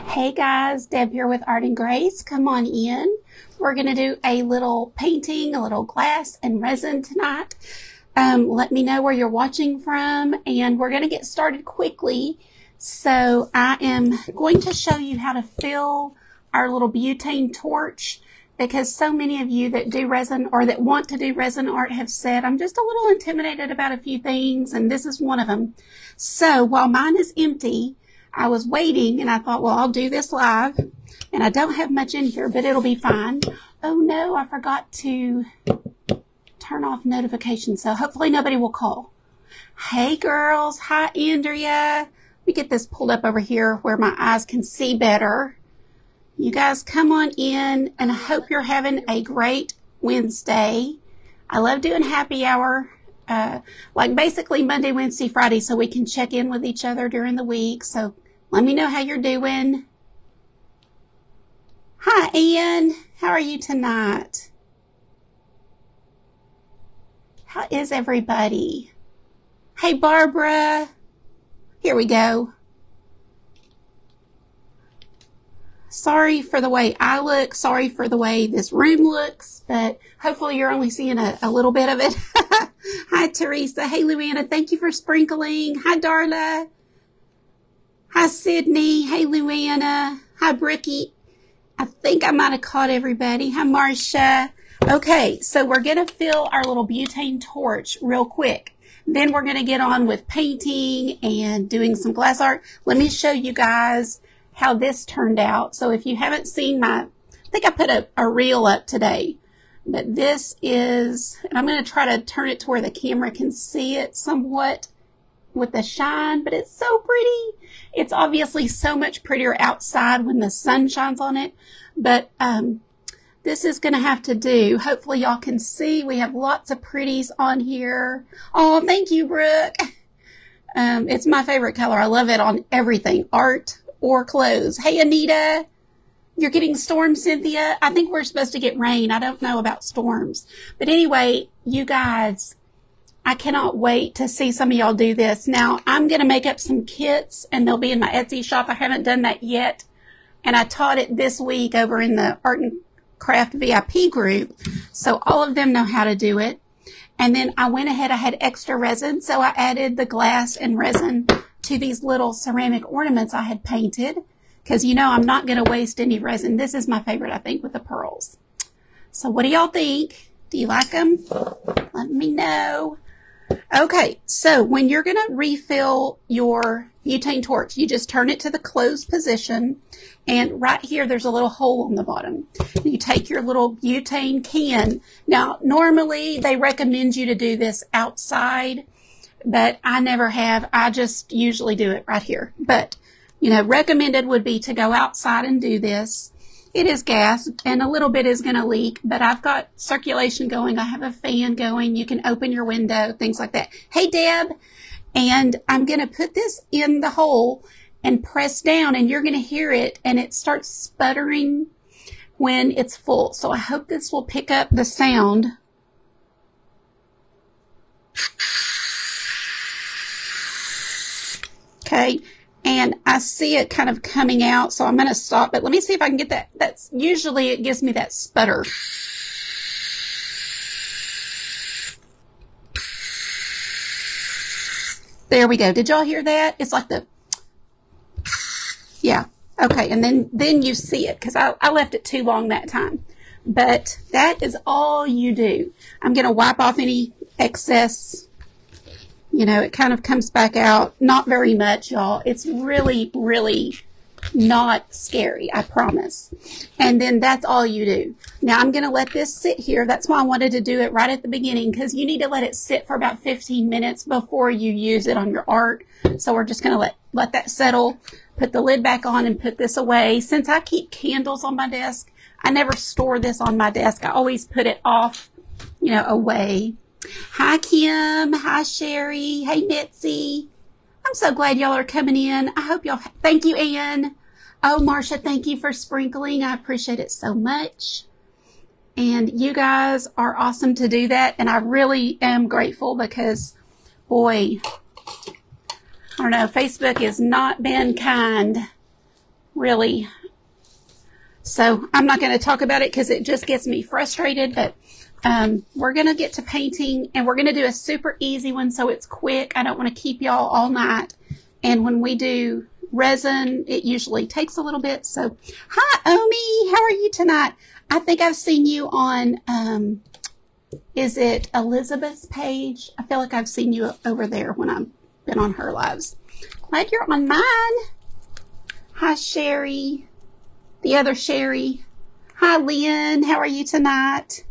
Hey guys, Deb here with Art and Grace. Come on in. We're going to do a little painting, a little glass and resin tonight. Let me know where you're watching from, and we're going to get started quickly. So I am going to show you how to fill our little butane torch, because so many of you that do resin or that want to do resin art have said, I'm just a little intimidated about a few things, and this is one of them. So while mine is empty, I was waiting and I thought, well, I'll do this live, and I don't have much in here, but it'll be fine. Oh no, I forgot to turn off notifications, so hopefully nobody will call. Hey girls, hi Andrea. Let me get this pulled up over here where my eyes can see better. You guys come on in, and I hope you're having a great Wednesday. I love doing happy hour. Like basically Monday, Wednesday, Friday, so we can check in with each other during the week. So let me know how you're doing. Hi, Ann. How are you tonight? How is everybody? Hey, Barbara. Here we go. Sorry for the way I look. Sorry for the way this room looks, but hopefully you're only seeing a little bit of it. Hi, Teresa. Hey, Luanna. Thank you for sprinkling. Hi, Darla. Hi, Sydney. Hey, Luanna. Hi, Bricky. I think I might have caught everybody. Hi, Marcia. Okay, so we're going to fill our little butane torch real quick. Then we're going to get on with painting and doing some glass art. Let me show you guys how this turned out. So if you haven't seen I think I put a reel up today. But this is, and I'm going to try to turn it to where the camera can see it somewhat with the shine, but it's so pretty. It's obviously so much prettier outside when the sun shines on it. But this is going to have to do. Hopefully y'all can see. We have lots of pretties on here. Oh, thank you, Brooke. It's my favorite color. I love it on everything, art or clothes. Hey, Anita. You're getting storms, Cynthia. I think we're supposed to get rain. I don't know about storms. But anyway, you guys, I cannot wait to see some of y'all do this. Now, I'm going to make up some kits, and they'll be in my Etsy shop. I haven't done that yet. And I taught it this week over in the Art and Craft VIP group. So all of them know how to do it. And then I went ahead. I had extra resin, so I added the glass and resin to these little ceramic ornaments I had painted. Because, you know, I'm not going to waste any resin. This is my favorite, I think, with the pearls. So what do y'all think? Do you like them? Let me know. Okay, so when you're going to refill your butane torch, you just turn it to the closed position. And right here, there's a little hole on the bottom. You take your little butane can. Now, normally, they recommend you to do this outside, but I never have. I just usually do it right here. But you know, recommended would be to go outside and do this. It is gas, and a little bit is going to leak, but I've got circulation going. I have a fan going. You can open your window, things like that. Hey, Deb. And I'm going to put this in the hole and press down, and you're going to hear it, and it starts sputtering when it's full. So I hope this will pick up the sound. Okay. And I see it kind of coming out, so I'm going to stop. But let me see if I can get that. That's usually it gives me that sputter. There we go. Did y'all hear that? It's like the, yeah. Okay, and then you see it because I left it too long that time. But that is all you do. I'm going to wipe off any excess. You know, it kind of comes back out. Not very much, y'all. It's really, really not scary, I promise. And then that's all you do. Now, I'm going to let this sit here. That's why I wanted to do it right at the beginning, because you need to let it sit for about 15 minutes before you use it on your art. So we're just going to let that settle, put the lid back on, and put this away. Since I keep candles on my desk, I never store this on my desk. I always put it off, you know, away. Hi, Kim. Hi, Sherry. Hey, Mitzi. I'm so glad y'all are coming in. I hope y'all, thank you, Ann. Oh, Marcia, thank you for sprinkling. I appreciate it so much. And you guys are awesome to do that. And I really am grateful because, boy, I don't know, Facebook has not been kind really. So I'm not going to talk about it because it just gets me frustrated, but we're going to get to painting, and we're going to do a super easy one so it's quick. I don't want to keep y'all all night. And when we do resin, it usually takes a little bit. So, hi, Omi. How are you tonight? I think I've seen you on, is it Elizabeth's page? I feel like I've seen you over there when I've been on her lives. Glad you're on mine. Hi, Sherry. The other Sherry. Hi, Lynn. How are you tonight?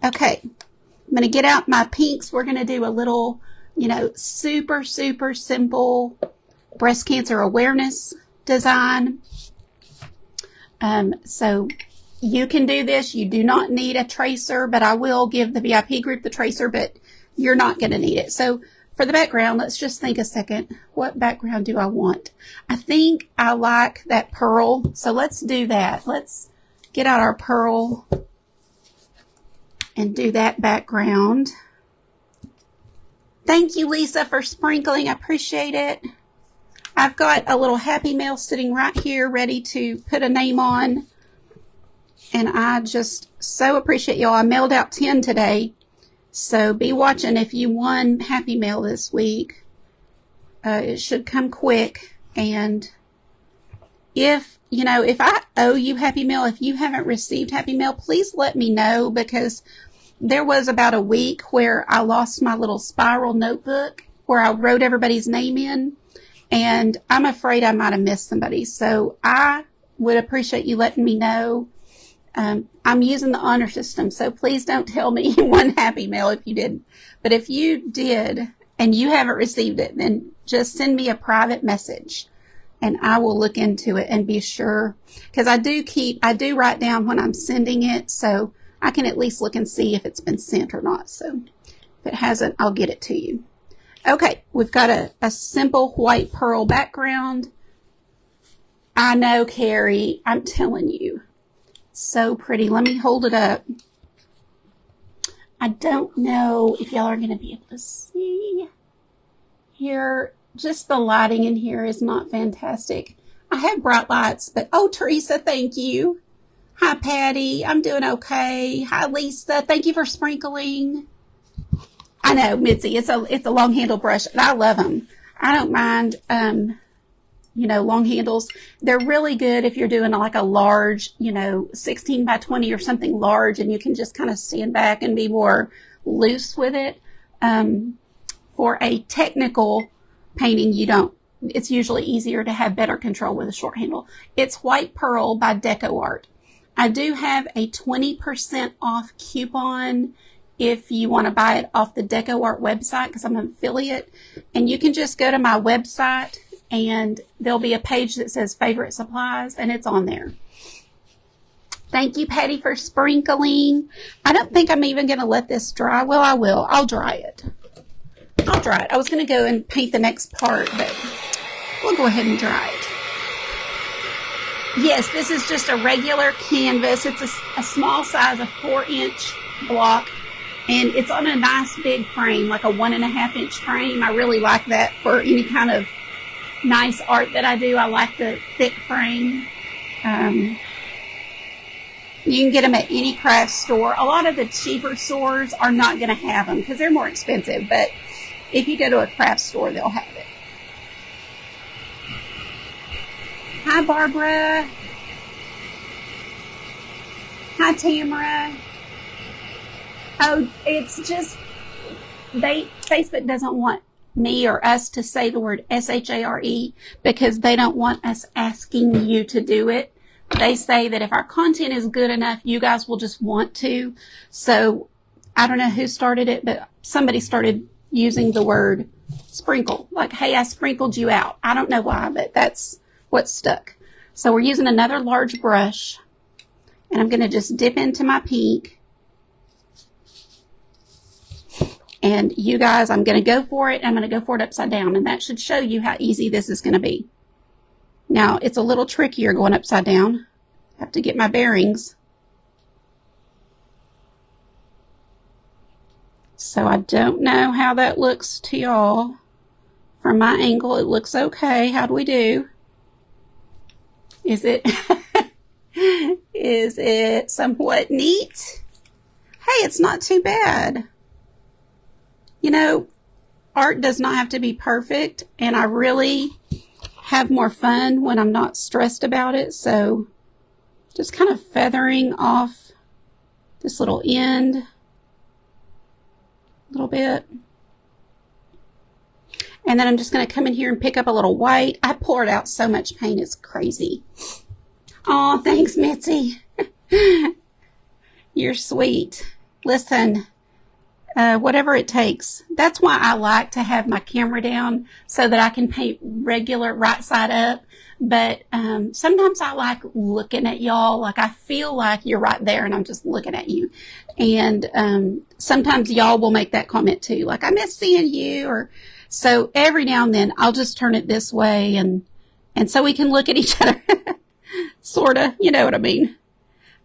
Okay. I'm going to get out my pinks. We're going to do a little, super, super simple breast cancer awareness design. So you can do this. You do not need a tracer, but I will give the VIP group the tracer, but you're not going to need it. So for the background, let's just think a second. What background do I want? I think I like that pearl. So let's do that. Let's get out our pearl and do that background. Thank you, Lisa, for sprinkling. I appreciate it. I've got a little Happy Mail sitting right here ready to put a name on. And I just so appreciate y'all. I mailed out 10 today. So be watching if you won Happy Mail this week. It should come quick. And if I owe you Happy Mail, if you haven't received Happy Mail, please let me know, because there was about a week where I lost my little spiral notebook where I wrote everybody's name in. And I'm afraid I might have missed somebody. So I would appreciate you letting me know. I'm using the honor system, so please don't tell me you won Happy Mail if you didn't. But if you did and you haven't received it, then just send me a private message and I will look into it and be sure. Because I do write down when I'm sending it, so I can at least look and see if it's been sent or not. So if it hasn't, I'll get it to you. Okay, we've got a simple white pearl background. I know, Carrie, I'm telling you. So pretty. Let me hold it up. I don't know if y'all are going to be able to see here. Just the lighting in here is not fantastic. I have bright lights, but oh, Teresa, thank you. Hi, Patty. I'm doing okay. Hi, Lisa. Thank you for sprinkling. I know, Mitzi, it's a long handle brush, and I love them. I don't mind, long handles. They're really good if you're doing like a large, 16 by 20 or something large, and you can just kind of stand back and be more loose with it. For a technical painting, it's usually easier to have better control with a short handle. It's White Pearl by DecoArt. I do have a 20% off coupon if you want to buy it off the DecoArt website, because I'm an affiliate. And you can just go to my website and there'll be a page that says favorite supplies, and it's on there. Thank you, Patty, for sprinkling. I don't think I'm even going to let this dry. Well, I will. I'll dry it. I was going to go and paint the next part, but we'll go ahead and dry it. Yes, this is just a regular canvas. It's a small size, a 4-inch block. And it's on a nice big frame, like a 1.5-inch frame. I really like that for any kind of nice art that I do. I like the thick frame. You can get them at any craft store. A lot of the cheaper stores are not going to have them because they're more expensive. But if you go to a craft store, they'll have it. Hi, Barbara. Hi, Tamara. Oh, it's just, Facebook doesn't want me or us to say the word S-H-A-R-E because they don't want us asking you to do it. They say that if our content is good enough, you guys will just want to. So I don't know who started it, but somebody started using the word sprinkle. Like, hey, I sprinkled you out. I don't know why, but that's what stuck. So we're using another large brush, and I'm going to just dip into my pink. And you guys, I'm going to go for it. I'm going to go for it upside down. And that should show you how easy this is going to be. Now, it's a little trickier going upside down. I have to get my bearings. So I don't know how that looks to y'all. From my angle, it looks okay. How do we do? Is it, is it somewhat neat? Hey, it's not too bad. You know, art does not have to be perfect, and I really have more fun when I'm not stressed about it. So just kind of feathering off this little end a little bit. And then I'm just going to come in here and pick up a little white. I poured out so much paint, it's crazy. Oh, thanks, Mitzi. You're sweet. Listen, whatever it takes. That's why I like to have my camera down so that I can paint regular right side up. But sometimes I like looking at y'all. Like I feel like you're right there and I'm just looking at you. And sometimes y'all will make that comment too. Like, I miss seeing you. Or so every now and then I'll just turn it this way and so we can look at each other. Sort of, you know what I mean.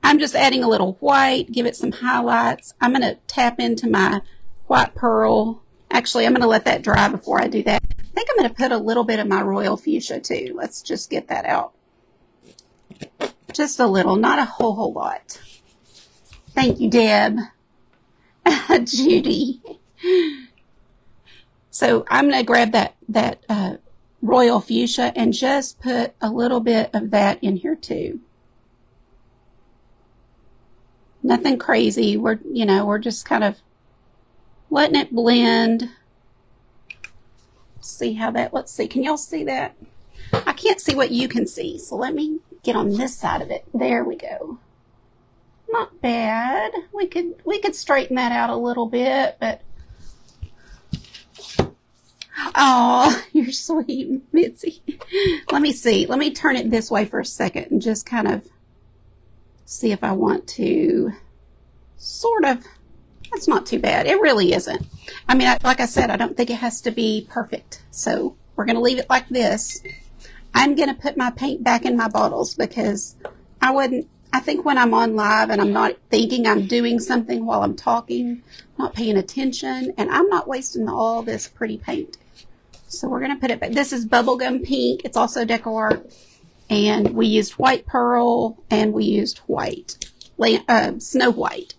I'm just adding a little white, give it some highlights. I'm going to tap into my white pearl. Actually, I'm going to let that dry before I do that. I think I'm going to put a little bit of my royal fuchsia too. Let's just get that out. Just a little, not a whole lot. Thank you, Deb. Judy. So I'm going to grab that royal fuchsia and just put a little bit of that in here too. Nothing crazy. We're just kind of letting it blend. See how that, let's see. Can y'all see that? I can't see what you can see. So let me get on this side of it. There we go. Not bad. We could straighten that out a little bit, but oh, you're sweet, Mitzi. Let me see. Let me turn it this way for a second and just kind of see if I want to sort of, that's not too bad. It really isn't. I mean, like I said, I don't think it has to be perfect. So we're going to leave it like this. I'm going to put my paint back in my bottles because I think when I'm on live and I'm not thinking I'm doing something while I'm talking, not paying attention, and I'm not wasting all this pretty paint. So we're going to put it back. This is Bubblegum Pink. It's also DecoArt. And we used white pearl and we used white, Snow White.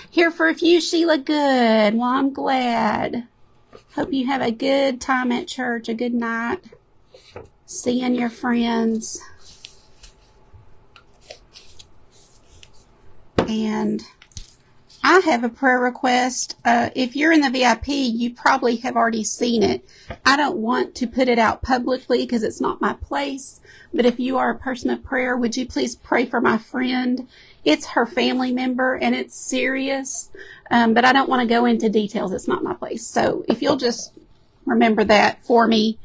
Here for a few, Sheila. Good. Well, I'm glad. Hope you have a good time at church, a good night, seeing your friends. And I have a prayer request. If you're in the VIP, you probably have already seen it. I don't want to put it out publicly because it's not my place. But if you are a person of prayer, would you please pray for my friend? It's her family member and it's serious. But I don't want to go into details. It's not my place. So if you'll just remember that for me,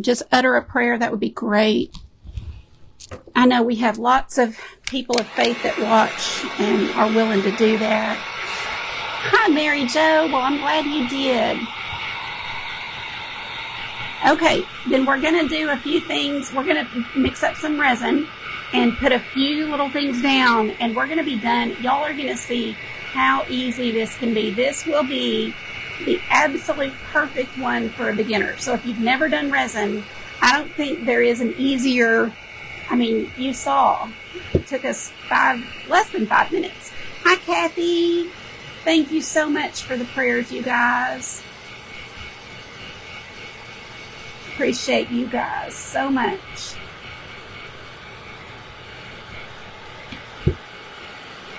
just utter a prayer, that would be great. I know we have lots of people of faith that watch and are willing to do that. Hi, Mary Jo. Well, I'm glad you did. Okay, then we're going to do a few things. We're going to mix up some resin and put a few little things down, and we're going to be done. Y'all are going to see how easy this can be. This will be the absolute perfect one for a beginner. So if you've never done resin, I don't think there is an easier. I mean, you saw, it took us less than 5 minutes. Hi, Kathy. Thank you so much for the prayers, you guys. Appreciate you guys so much.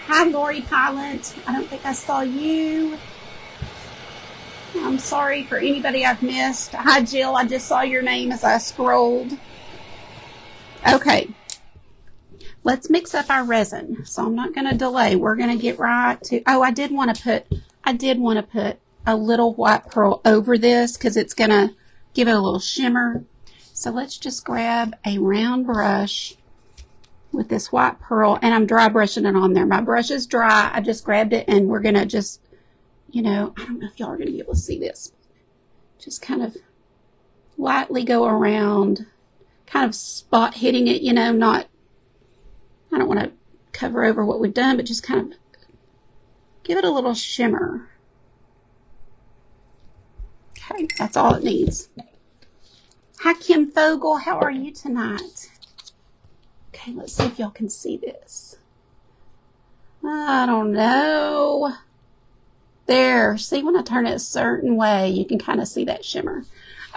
Hi, Lori Pilot. I don't think I saw you. I'm sorry for anybody I've missed. Hi, Jill. I just saw your name as I scrolled. Okay, let's mix up our resin. So I'm not going to delay. We're going to get right to, oh, I did want to put a little white pearl over this because it's going to give it a little shimmer. So let's just grab a round brush with this white pearl, and I'm dry brushing it on there. My brush is dry. I just grabbed it, and we're going to just, I don't know if y'all are going to be able to see this. Just kind of lightly go around, kind of spot hitting it, not, I don't want to cover over what we've done, but just kind of give it a little shimmer. Okay, that's all it needs. Hi, Kim Fogel. How are you tonight? Okay, let's see if y'all can see this. I don't know. There. See, when I turn it a certain way, you can kind of see that shimmer.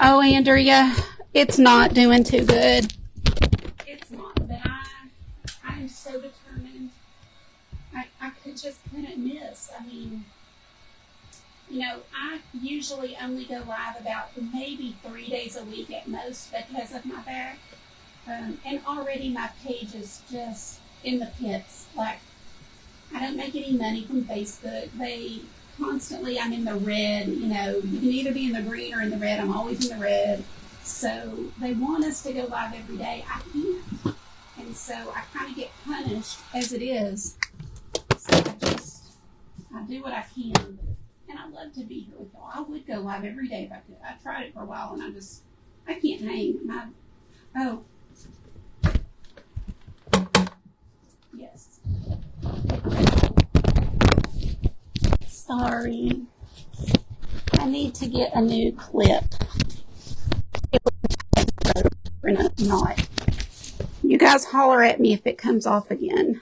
Oh, Andrea, it's not doing too good. It's not, but I'm so determined. I couldn't miss. I mean, you know, I usually only go live about maybe 3 days a week at most because of my back. And already my page is just in the pits. Like, I don't make any money from Facebook. They constantly, I'm in the red. You know, you can either be in the green or in the red. I'm always in the red. So they want us to go live every day. I can't. And so I kind of get punished as it is. So I do what I can. And I love to be here with y'all. I would go live every day if I could. I tried it for a while and I can't hang. Yes. Sorry. I need to get a new clip. Not. You guys holler at me if it comes off again.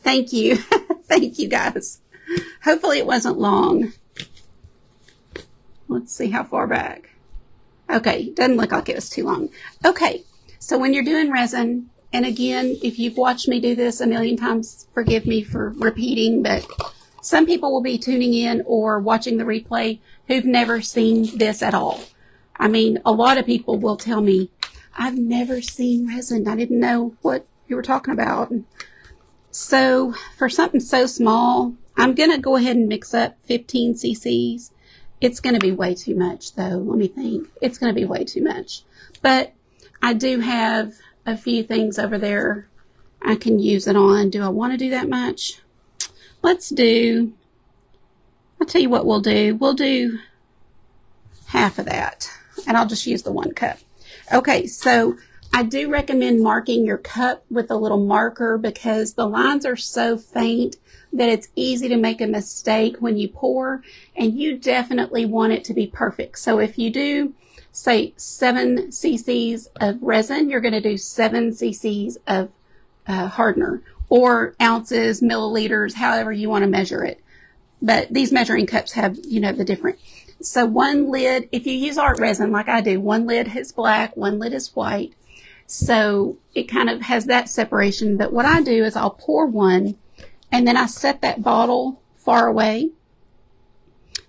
Thank you. Thank you, guys. Hopefully it wasn't long. Let's see how far back. Okay, doesn't look like it was too long. Okay, so when you're doing resin, and again, if you've watched me do this a million times, forgive me for repeating, but some people will be tuning in or watching the replay who've never seen this at all. I mean, a lot of people will tell me, I've never seen resin. I didn't know what you were talking about. So for something so small, I'm going to go ahead and mix up 15 cc's. It's going to be way too much, though. Let me think. It's going to be way too much. But I do have a few things over there I can use it on. Do I want to do that much? I'll tell you what we'll do. We'll do half of that, and I'll just use the 1 cup. Okay, so I do recommend marking your cup with a little marker because the lines are so faint that it's easy to make a mistake when you pour, and you definitely want it to be perfect. So if you do, say, 7 cc's of resin, you're going to do 7 cc's of hardener, or ounces, milliliters, however you want to measure it. But these measuring cups have, you know, the different. So 1 lid, if you use art resin like I do, 1 lid is black, 1 lid is white. So it kind of has that separation. But what I do is I'll pour 1, and then I set that bottle far away,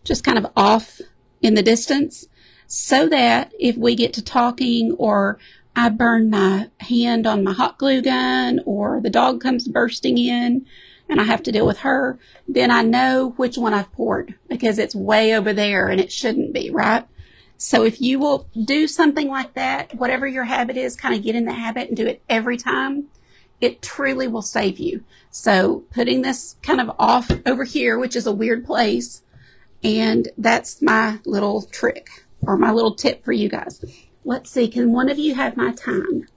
just kind of off in the distance, so that if we get to talking or I burn my hand on my hot glue gun or the dog comes bursting in and I have to deal with her, then I know which one I've poured because it's way over there and it shouldn't be, right? So if you will do something like that, whatever your habit is, kind of get in the habit and do it every time, it truly will save you. So putting this kind of off over here, which is a weird place, and that's my little trick or my little tip for you guys. Let's see, can one of you have my time?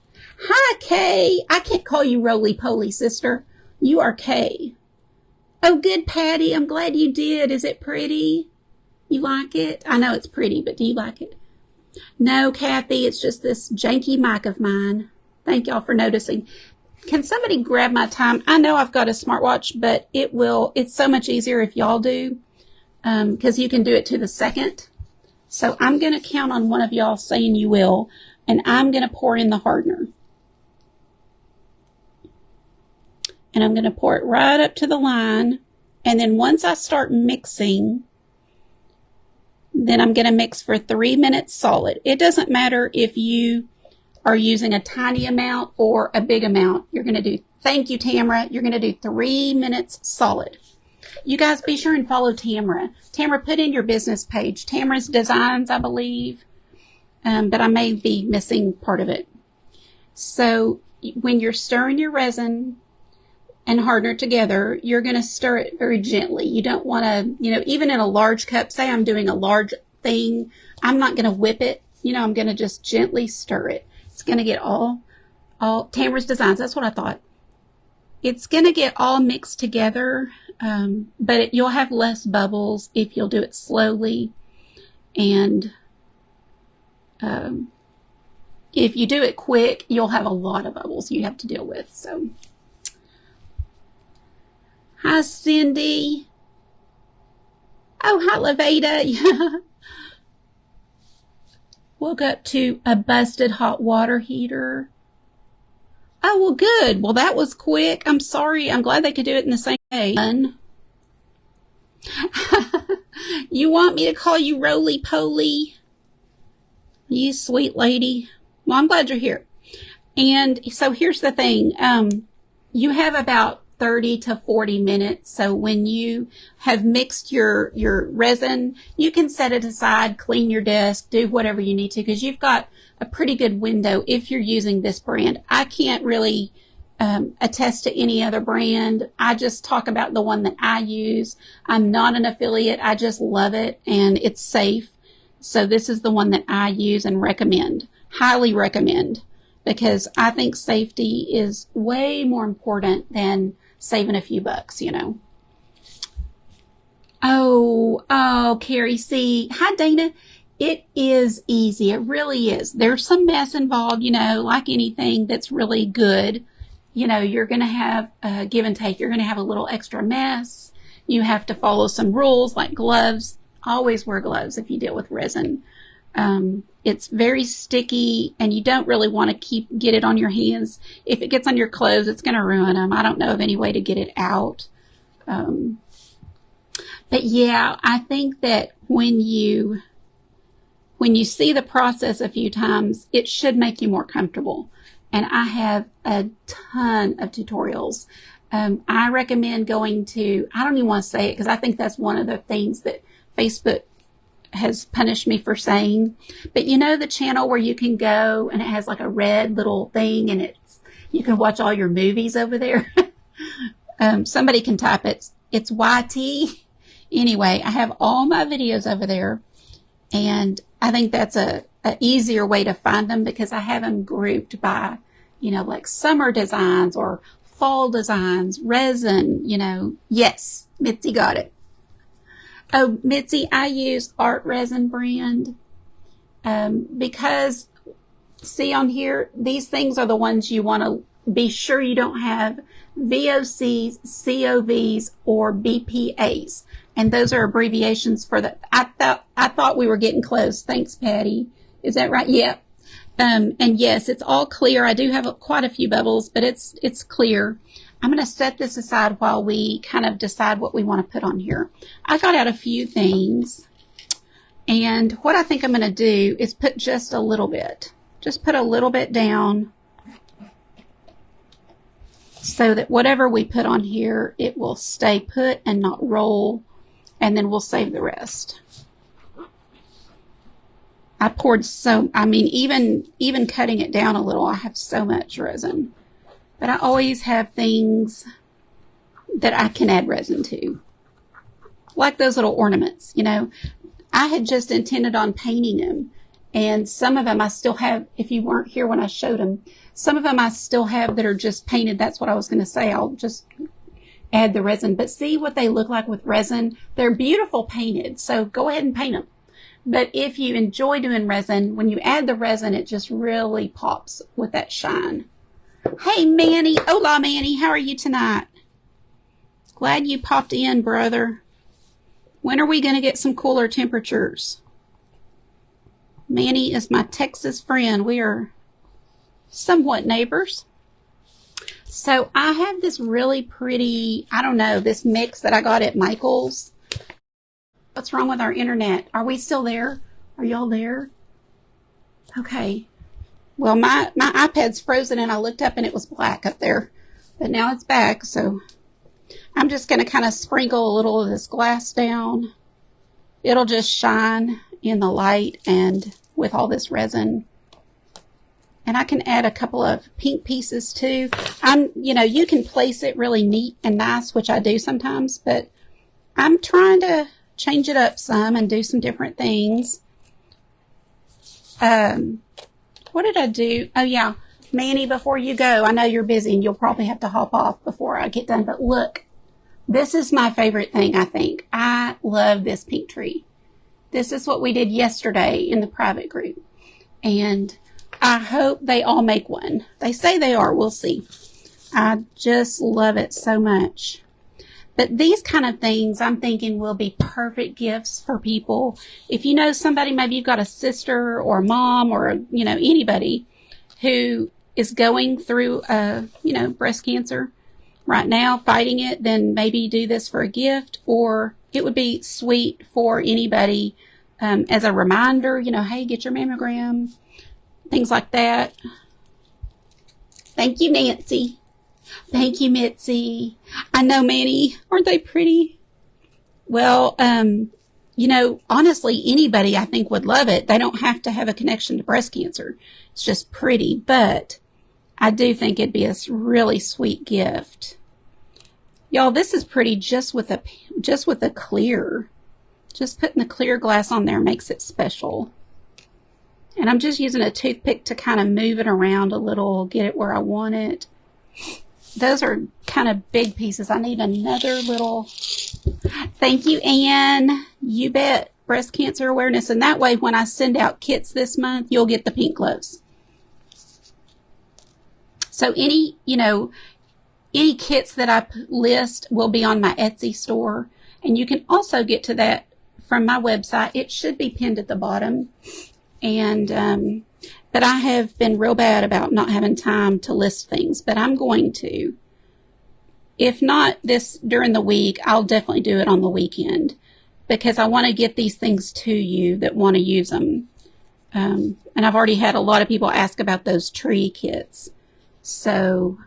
Hi, Kay. I can't call you roly-poly, sister. You are Kay. Oh, good, Patty. I'm glad you did. Is it pretty? You like it? I know it's pretty, but do you like it? No, Kathy, it's just this janky mic of mine. Thank y'all for noticing. Can somebody grab my time? I know I've got a smartwatch, but it's so much easier if y'all do, because you can do it to the second. So I'm going to count on one of y'all saying you will, and I'm going to pour in the hardener. And I'm going to pour it right up to the line. And then once I start mixing, then I'm going to mix for 3 minutes solid. It doesn't matter if you are using a tiny amount or a big amount. You're going to do, thank you, Tamara. You're going to do 3 minutes solid. You guys be sure and follow Tamara. Tamara, put in your business page. Tamara's Designs, I believe. But I may be missing part of it. So when you're stirring your resin and hardener together, you're going to stir it very gently. You don't want to, even in a large cup, say I'm doing a large thing, I'm not going to whip it. I'm going to just gently stir it. It's going to get all Tamara's Designs. That's what I thought. It's going to get all mixed together, but you'll have less bubbles if you'll do it slowly. And if you do it quick, you'll have a lot of bubbles you have to deal with. So, hi, Cindy. Oh, hi, Laveda. Woke up to a busted hot water heater. Oh, well, good. Well, that was quick. I'm sorry. I'm glad they could do it in the same day. You want me to call you Roly Poly? You sweet lady. Well, I'm glad you're here. And so here's the thing. You have about 30 to 40 minutes. So when you have mixed your resin, you can set it aside, clean your desk, do whatever you need to, because you've got a pretty good window if you're using this brand. I can't really attest to any other brand. I just talk about the one that I use. I'm not an affiliate. I just love it and it's safe. So this is the one that I use and recommend, highly recommend, because I think safety is way more important than saving a few bucks, you know. Oh, Carrie C. Hi, Dana. It is easy. It really is. There's some mess involved, you know, like anything that's really good. You know, you're going to have a give and take. You're going to have a little extra mess. You have to follow some rules like gloves. Always wear gloves if you deal with resin. It's very sticky and you don't really want to get it on your hands. If it gets on your clothes, it's going to ruin them. I don't know of any way to get it out. But yeah, I think that when you see the process a few times, it should make you more comfortable. And I have a ton of tutorials. I recommend going to, I don't even want to say it because I think that's one of the things that Facebook has punished me for saying. But you know the channel where you can go and it has like a red little thing and you can watch all your movies over there? Somebody can type it. It's YT. Anyway, I have all my videos over there. And I think that's a easier way to find them because I have them grouped by, you know, like summer designs or fall designs, resin, you know. Yes, Mitzi got it. Oh, Mitzi, I use Art Resin brand because, see on here, these things are the ones you want to be sure you don't have VOCs, COVs, or BPAs. And those are abbreviations for the, I thought we were getting close. Thanks, Patty. Is that right? Yep. And yes, it's all clear. I do have quite a few bubbles, but it's clear. I'm going to set this aside while we kind of decide what we want to put on here. I got out a few things. And what I think I'm going to do is put just a little bit. Just put a little bit down so that whatever we put on here, it will stay put and not roll. And then we'll save the rest. I poured even cutting it down a little, I have so much resin. But I always have things that I can add resin to. Like those little ornaments, you know. I had just intended on painting them. And some of them I still have, if you weren't here when I showed them, some of them I still have that are just painted. That's what I was going to say. I'll just add the resin. But see what they look like with resin? They're beautiful painted. So go ahead and paint them. But if you enjoy doing resin, when you add the resin, it just really pops with that shine. Hey, Manny. Hola, Manny. How are you tonight? Glad you popped in, brother. When are we going to get some cooler temperatures? Manny is my Texas friend. We are somewhat neighbors. So I have this really pretty, I don't know, this mix that I got at Michael's. What's wrong with our internet? Are we still there? Are y'all there? Okay. Well, my iPad's frozen and I looked up and it was black up there. But now it's back, so I'm just going to kind of sprinkle a little of this glass down. It'll just shine in the light and with all this resin. And I can add a couple of pink pieces too. You can place it really neat and nice, which I do sometimes, but I'm trying to change it up some and do some different things. What did I do? Oh yeah, Manny, before you go, I know you're busy and you'll probably have to hop off before I get done, but look, this is my favorite thing, I think. I love this pink tree. This is what we did yesterday in the private group. and I hope they all make one. They say they are. We'll see. I just love it so much. But these kind of things I'm thinking will be perfect gifts for people. If you know somebody, maybe you've got a sister or a mom or, you know, anybody who is going through, you know, breast cancer right now, fighting it, then maybe do this for a gift. Or it would be sweet for anybody as a reminder, you know, hey, get your mammogram, things like that. Thank you, Nancy. Thank you, Mitzi. I know, Manny. Aren't they pretty? Well, you know, honestly, anybody I think would love it. They don't have to have a connection to breast cancer. It's just pretty, but I do think it'd be a really sweet gift. Y'all, this is pretty just with a clear. Just putting the clear glass on there makes it special. And I'm just using a toothpick to kind of move it around a little, get it where I want it. Those are kind of big pieces. I need another little. Thank you, Anne. You bet. Breast cancer awareness. And that way, when I send out kits this month, you'll get the pink gloves. So any, you know, any kits that I list will be on my Etsy store. And you can also get to that from my website. It should be pinned at the bottom. And, but I have been real bad about not having time to list things, but I'm going to. If not this during the week, I'll definitely do it on the weekend because I want to get these things to you that want to use them. And I've already had a lot of people ask about those tree kits. So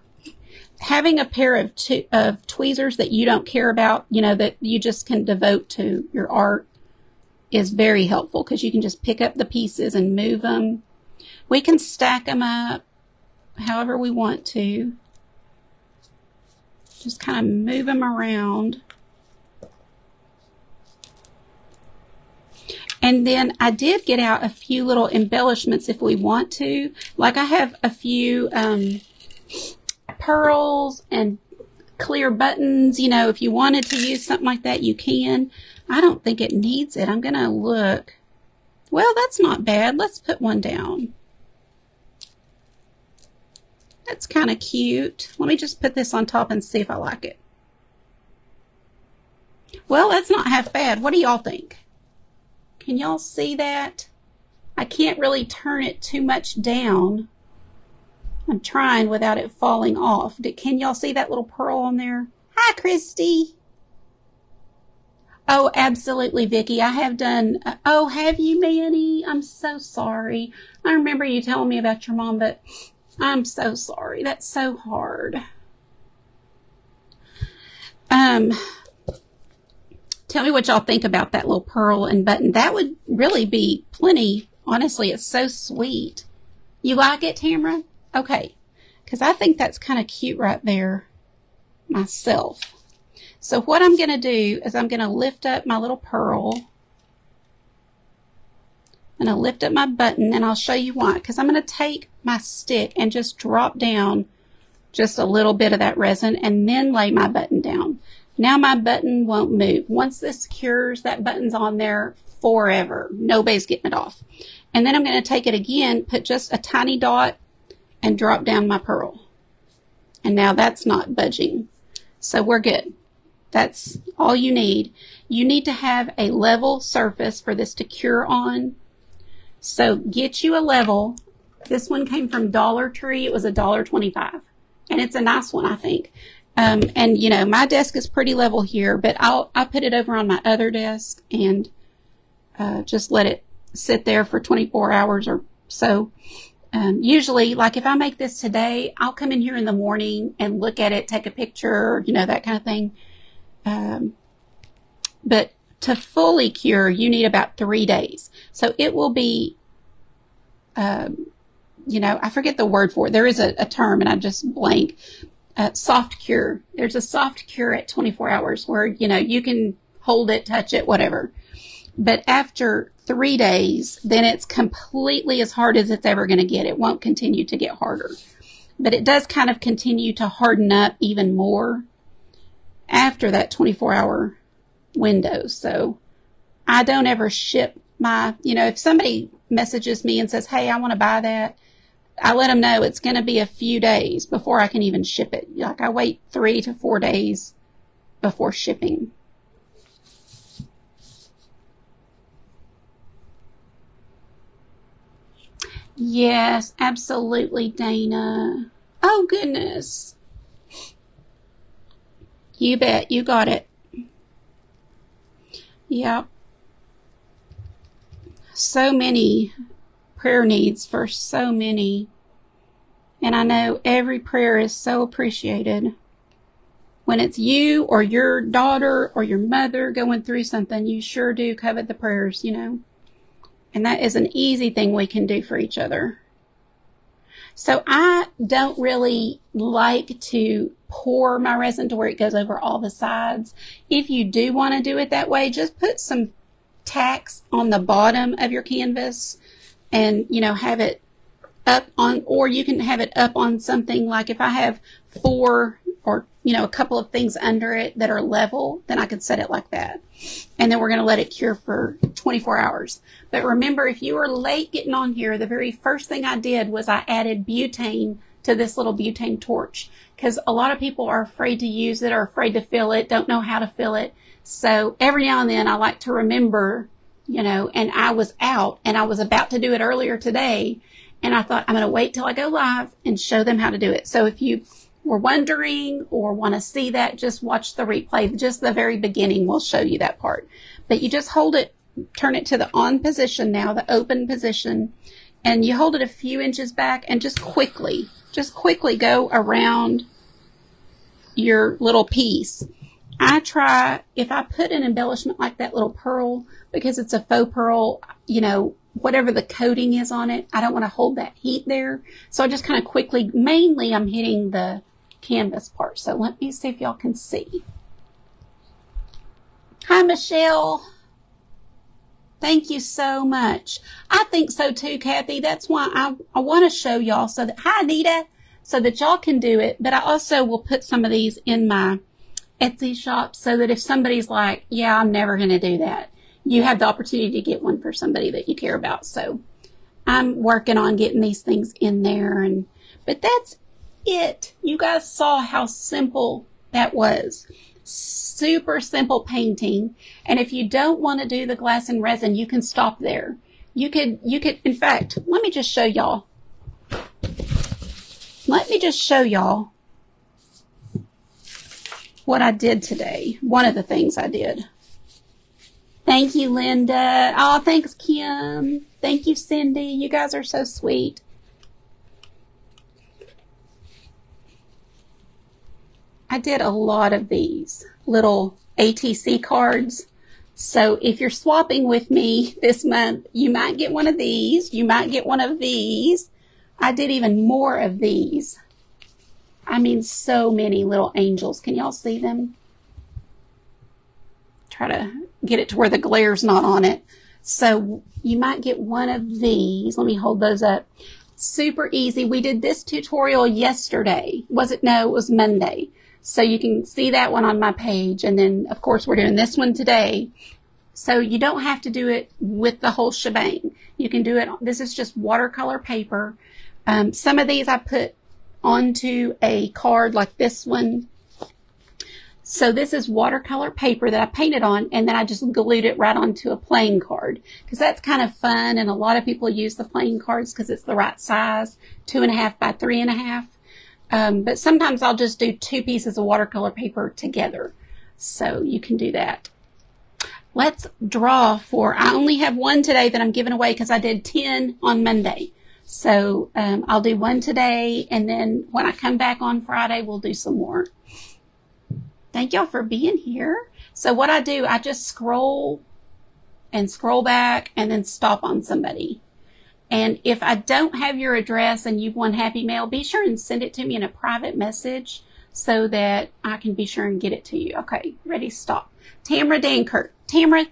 having a pair of tweezers that you don't care about, you know, that you just can devote to your art is very helpful because you can just pick up the pieces and move them. We can stack them up however we want to. Just kind of move them around. And then I did get out a few little embellishments if we want to. Like I have a few pearls and clear buttons. You know, if you wanted to use something like that, you can. I don't think it needs it. I'm going to look. Well, that's not bad. Let's put one down. That's kind of cute. Let me just put this on top and see if I like it. Well, that's not half bad. What do y'all think? Can y'all see that? I can't really turn it too much down. I'm trying without it falling off. Can y'all see that little pearl on there? Hi, Christy. Oh, absolutely, Vicki. I have done. Oh, have you, Manny? I'm so sorry. I remember you telling me about your mom, but I'm so sorry. That's so hard. Tell me what y'all think about that little pearl and button. That would really be plenty. Honestly, it's so sweet. You like it, Tamara? Okay. Because I think that's kind of cute right there myself. So what I'm going to do is I'm going to lift up my little pearl. I'm going to lift up my button, and I'll show you why. Because I'm going to take my stick and just drop down just a little bit of that resin and then lay my button down. Now my button won't move. Once this cures, that button's on there forever. Nobody's getting it off. And then I'm going to take it again, put just a tiny dot, and drop down my pearl. And now that's not budging. So we're good. That's all you need. You need to have a level surface for this to cure on. So get you a level. This one came from Dollar Tree. It was $1.25. And it's a nice one, I think. And, you know, my desk is pretty level here, but I'll put it over on my other desk and just let it sit there for 24 hours or so. Usually, like if I make this today, I'll come in here in the morning and look at it, take a picture, you know, that kind of thing. But to fully cure, you need about 3 days. So it will be, you know, I forget the word for it. There is a term and I just blank. Soft cure. There's a soft cure at 24 hours where, you know, you can hold it, touch it, whatever. But after 3 days, then it's completely as hard as it's ever going to get. It won't continue to get harder. But it does kind of continue to harden up even more after that 24-hour window. So I don't ever ship my, if somebody messages me and says, hey, I want to buy that, I let them know it's going to be a few days before I can even ship it. Like, I wait 3 to 4 days before shipping. Yes, absolutely, Dana. Oh, goodness. You bet. You got it. Yep. So many prayer needs for so many. And I know every prayer is so appreciated. When it's you or your daughter or your mother going through something, you sure do covet the prayers, And that is an easy thing we can do for each other. So I don't really like to pour my resin to where it goes over all the sides. If you do want to do it that way, just put some tacks on the bottom of your canvas and, have it up on, or you can have it up on something like if I have 4 or, a couple of things under it that are level, then I could set it like that. And then we're going to let it cure for 24 hours. But remember, if you were late getting on here, the very first thing I did was I added butane to this little butane torch, because a lot of people are afraid to use it or afraid to fill it, don't know how to fill it. So every now and then I like to remember, and I was out and I was about to do it earlier today. And I thought, I'm going to wait till I go live and show them how to do it. So if you were wondering or want to see that, just watch the replay. Just the very beginning will show you that part. But you just hold it, turn it to the on position now, the open position, and you hold it a few inches back and just quickly go around your little piece. I try, if I put an embellishment like that little pearl, because it's a faux pearl, whatever the coating is on it, I don't want to hold that heat there. So I just kind of quickly, mainly I'm hitting the canvas part. So let me see if y'all can see. Hi, Michelle. Thank you so much. I think so too, Kathy. That's why I want to show y'all so that, hi, Anita, so that y'all can do it. But I also will put some of these in my Etsy shop so that if somebody's like, yeah, I'm never going to do that, you have the opportunity to get one for somebody that you care about. So I'm working on getting these things in there. But that's it. You guys saw how simple that was. Super simple painting. And if you don't want to do the glass and resin, you can stop there. You could, in fact, let me just show y'all. What I did today. One of the things I did. Thank you, Linda. Oh, thanks, Kim. Thank you, Cindy. You guys are so sweet. I did a lot of these little ATC cards. So if you're swapping with me this month, you might get one of these. You might get one of these. I did even more of these. I mean, so many little angels. Can y'all see them? Try to get it to where the glare's not on it. So you might get one of these. Let me hold those up. Super easy. We did this tutorial yesterday. Was it? No, it was Monday. So you can see that one on my page. And then, of course, we're doing this one today. So you don't have to do it with the whole shebang. You can do it. This is just watercolor paper. Some of these I put onto a card like this one. So this is watercolor paper that I painted on, and then I just glued it right onto a playing card because that's kind of fun. And a lot of people use the playing cards because it's the right size, 2.5 by 3.5. But sometimes I'll just do 2 pieces of watercolor paper together. So you can do that. Let's draw for, I only have one today that I'm giving away because I did 10 on Monday. So I'll do one today, and then when I come back on Friday, we'll do some more. Thank y'all for being here. So what I do, I just scroll and scroll back and then stop on somebody. And if I don't have your address and you've won Happy Mail, be sure and send it to me in a private message so that I can be sure and get it to you. Okay, ready, stop. Tamara Dankert. Tamara,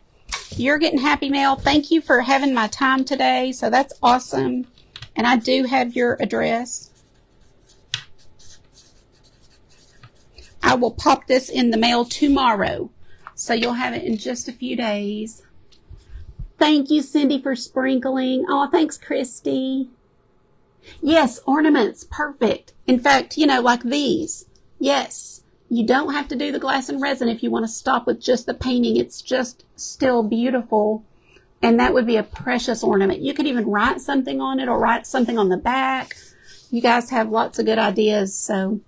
you're getting Happy Mail. Thank you for having my time today. So that's awesome. And I do have your address. I will pop this in the mail tomorrow. So you'll have it in just a few days. Thank you, Cindy, for sprinkling. Oh, thanks, Christy. Yes, ornaments, perfect. In fact, you know, like these. Yes, you don't have to do the glass and resin if you want to stop with just the painting. It's just still beautiful. And that would be a precious ornament. You could even write something on it or write something on the back. You guys have lots of good ideas. So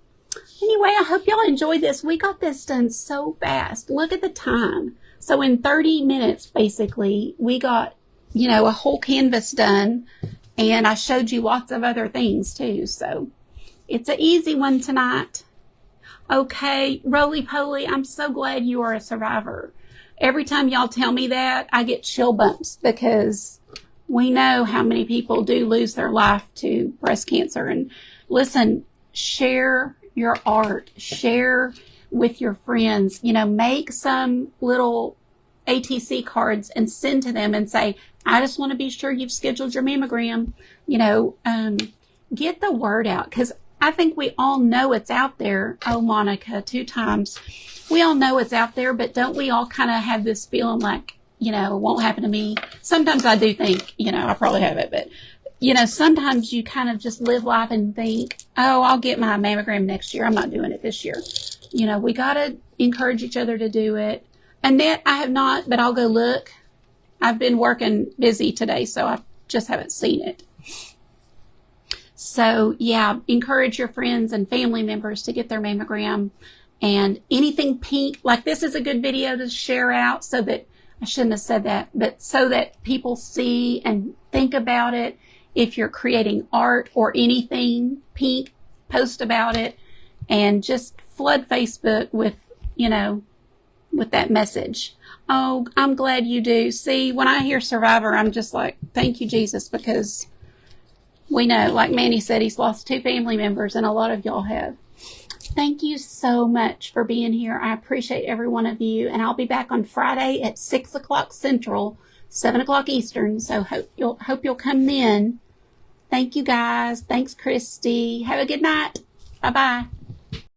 anyway, I hope y'all enjoyed this. We got this done so fast. Look at the time. So in 30 minutes, basically, we got, you know, a whole canvas done. And I showed you lots of other things too. So it's an easy one tonight. Okay, Roly Poly, I'm so glad you are a survivor. Every time y'all tell me that, I get chill bumps because we know how many people do lose their life to breast cancer. And listen, share your art, share with your friends, you know, make some little ATC cards and send to them and say, I just want to be sure you've scheduled your mammogram. You know, get the word out, because I think we all know it's out there. Oh, Monica, 2 times. We all know it's out there, but don't we all kind of have this feeling like, you know, it won't happen to me? Sometimes I do think, you know, I probably have it, but, you know, sometimes you kind of just live life and think, oh, I'll get my mammogram next year. I'm not doing it this year. You know, we got to encourage each other to do it. Annette, I have not, but I'll go look. I've been working busy today, so I just haven't seen it. So, yeah, encourage your friends and family members to get their mammogram. And anything pink, like this is a good video to share out so that, I shouldn't have said that, but so that people see and think about it. If you're creating art or anything pink, post about it and just flood Facebook with, you know, with that message. Oh, I'm glad you do. See, when I hear survivor, I'm just like, thank you, Jesus, because we know, like Manny said, he's lost 2 family members, and a lot of y'all have. Thank you so much for being here. I appreciate every one of you, and I'll be back on Friday at 6 o'clock Central, 7 o'clock Eastern, so hope you'll come then. Thank you, guys. Thanks, Christy. Have a good night. Bye-bye.